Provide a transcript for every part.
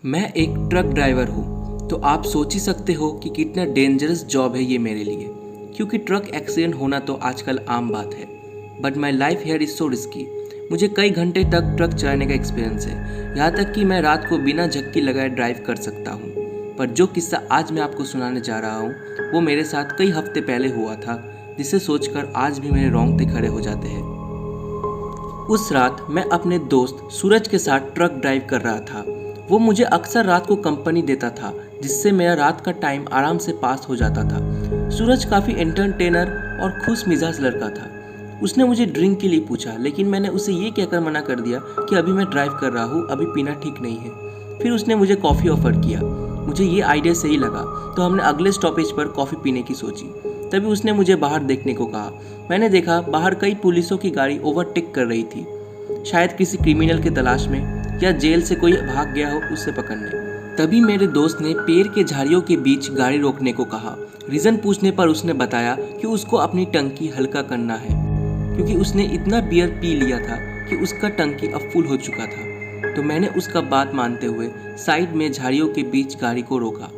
मैं एक truck driver हूँ, तो आप सोच ही सकते हो कि कितना डेंजरस जॉब है ये मेरे लिए, क्योंकि ट्रक एक्सीडेंट होना तो आजकल आम बात है। But my life here is so risky. मुझे कई घंटे तक ट्रक चलाने का एक्सपीरियंस है, यहाँ तक कि मैं रात को बिना झक्की लगाए ड्राइव कर सकता हूँ। पर जो किस्सा आज मैं आपको सुनाने जा रहा हूँ वो मेरे साथ कई हफ्ते पहले हुआ था, जिसे सोचकर आज भी मेरे रोंगटे खड़े हो जाते हैं। उस रात मैं अपने दोस्त सूरज के साथ ट्रक ड्राइव कर रहा था। वो मुझे अक्सर रात को कंपनी देता था, जिससे मेरा रात का टाइम आराम से पास हो जाता था। सूरज काफ़ी एंटरटेनर और खुश मिजाज लड़का था। उसने मुझे ड्रिंक के लिए पूछा, लेकिन मैंने उसे ये कहकर मना कर दिया कि अभी मैं ड्राइव कर रहा हूँ, अभी पीना ठीक नहीं है। फिर उसने मुझे कॉफ़ी ऑफ़र किया। मुझे ये आइडिया सही लगा, तो हमने अगले स्टॉपेज पर कॉफ़ी पीने की सोची। तभी उसने मुझे बाहर देखने को कहा। मैंने देखा बाहर कई पुलिसों की गाड़ी ओवरटेक कर रही थी, शायद किसी क्रिमिनल की तलाश में या जेल से कोई भाग गया हो उसे पकड़ने। तभी मेरे दोस्त ने पेड़ के झाड़ियों के बीच गाड़ी रोकने को कहा। रीज़न पूछने पर उसने बताया कि उसको अपनी टंकी हल्का करना है, क्योंकि उसने इतना बियर पी लिया था कि उसका टंकी अब फुल हो चुका था। तो मैंने उसका बात मानते हुए साइड में झाड़ियों के बीच गाड़ी को रोका।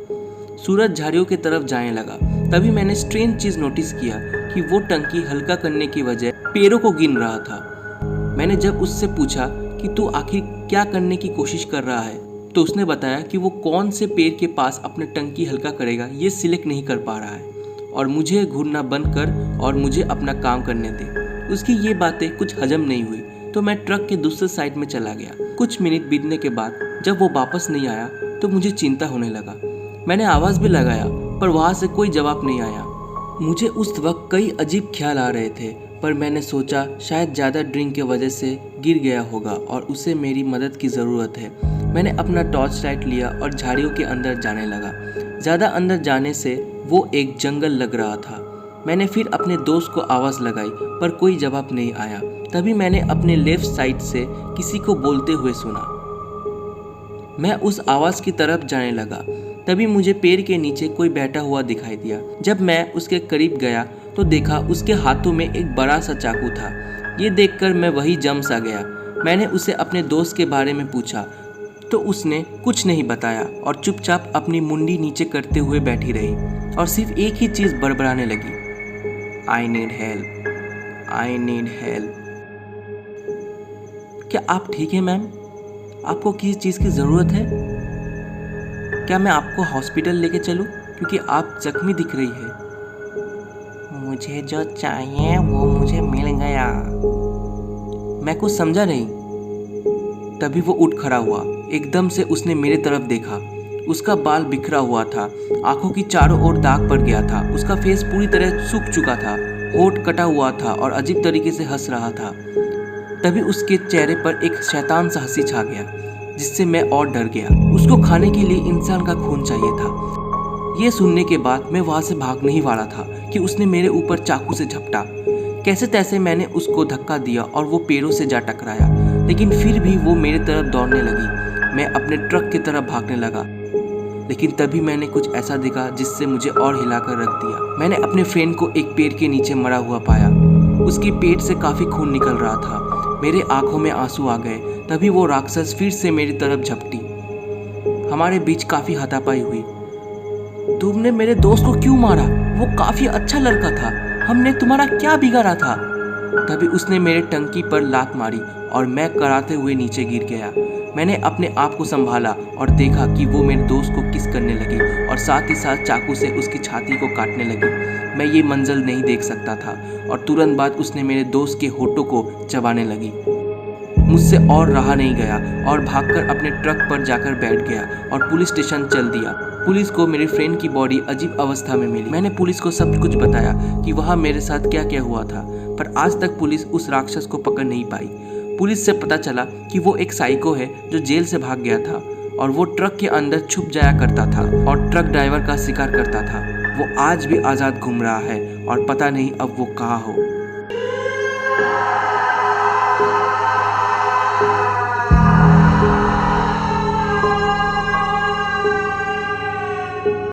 सूरज झाड़ियों की तरफ जाने लगा। तभी मैंने स्ट्रेंज चीज़ नोटिस किया कि वो टंकी हल्का करने की वजह पेड़ों को गिन रहा था। मैंने जब उससे पूछा कि तू आखिर क्या करने की कोशिश कर रहा है, तो उसने बताया कि वो कौन से पेड़ के पास अपने टंकी हल्का करेगा ये सिलेक्ट नहीं कर पा रहा है, और मुझे घूरना बंद कर और मुझे अपना काम करने दे। उसकी ये बातें कुछ हजम नहीं हुई, तो मैं ट्रक के दूसरे साइड में चला गया। कुछ मिनट बीतने के बाद जब वो वापस नहीं आया तो मुझे चिंता होने लगा। मैंने आवाज़ भी लगाया, पर वहाँ से कोई जवाब नहीं आया। मुझे उस वक्त कई अजीब ख्याल आ रहे थे, पर मैंने सोचा शायद ज़्यादा ड्रिंक की वजह से गिर गया होगा और उसे मेरी मदद की ज़रूरत है। मैंने अपना टॉर्च लाइट लिया और झाड़ियों के अंदर जाने लगा। ज़्यादा अंदर जाने से वो एक जंगल लग रहा था। मैंने फिर अपने दोस्त को आवाज़ लगाई, पर कोई जवाब नहीं आया। तभी मैंने अपने लेफ्ट साइड से किसी को बोलते हुए सुना। मैं उस आवाज़ की तरफ जाने लगा। तभी मुझे पेड़ के नीचे कोई बैठा हुआ दिखाई दिया। जब मैं उसके करीब गया तो देखा उसके हाथों में एक बड़ा सा चाकू था। ये देखकर मैं वही जम सा गया। मैंने उसे अपने दोस्त के बारे में पूछा तो उसने कुछ नहीं बताया और चुपचाप अपनी मुंडी नीचे करते हुए बैठी रही और सिर्फ एक ही चीज़ बड़बड़ाने लगी, I need help, I need help. क्या आप ठीक हैं मैम? आपको किसी चीज़ की ज़रूरत है? क्या मैं आपको हॉस्पिटल लेके चलूं, क्योंकि आप जख्मी दिख रही है। मुझे जो चाहिए वो मुझे मिल गया। मैं कुछ समझा नहीं। तभी वो उठ खड़ा हुआ। एकदम से उसने मेरे तरफ देखा। उसका बाल बिखरा हुआ था, आंखों की चारों ओर दाग पड़ गया था। उसका फेस पूरी तरह सूख चुका था, होठ कटा हुआ था और अजीब तरीके से हंस रहा था। तभी उसके चेहरे पर एक शैतान सा हंसी छा गया, जिससे मैं और डर गया। उसको खाने के लिए इंसान का खून चाहिए था। ये सुनने के बाद मैं वहाँ से भागने ही वाला था कि उसने मेरे ऊपर चाकू से झपटा। कैसे तैसे मैंने उसको धक्का दिया और वो पेड़ों से जा टकराया, लेकिन फिर भी वो मेरे तरफ दौड़ने लगी। मैं अपने ट्रक की तरफ भागने लगा, लेकिन तभी मैंने कुछ ऐसा देखा जिससे मुझे और हिलाकर रख दिया। मैंने अपने फ्रेंड को एक पेड़ के नीचे मरा हुआ पाया। उसके पेट से काफ़ी खून निकल रहा था। मेरे आंखों में आंसू आ गए। तभी वो राक्षस फिर से मेरी तरफ झपटी। हमारे बीच काफ़ी हाथापाई हुई। तुमने मेरे दोस्त को क्यों मारा? वो काफ़ी अच्छा लड़का था। हमने तुम्हारा क्या बिगाड़ा था? तभी उसने मेरे टंकी पर लात मारी और मैं कराते हुए नीचे गिर गया। मैंने अपने आप को संभाला और देखा कि वो मेरे दोस्त को किस करने लगी और साथ ही साथ चाकू से उसकी छाती को काटने लगी। मैं ये मंजर नहीं देख सकता था और तुरंत बाद उसने मेरे दोस्त के होठों को चबाने लगी। मुझसे और रहा नहीं गया और भागकर अपने ट्रक पर जाकर बैठ गया और पुलिस स्टेशन चल दिया। पुलिस को मेरे फ्रेंड की बॉडी अजीब अवस्था में मिली। मैंने पुलिस को सब कुछ बताया कि वहाँ मेरे साथ क्या क्या हुआ था, पर आज तक पुलिस उस राक्षस को पकड़ नहीं पाई। पुलिस से पता चला कि वो एक साइको है जो जेल से भाग गया था और वो ट्रक के अंदर छुप जाया करता था और ट्रक ड्राइवर का शिकार करता था। वो आज भी आज़ाद घूम रहा है और पता नहीं अब वो कहाँ हो।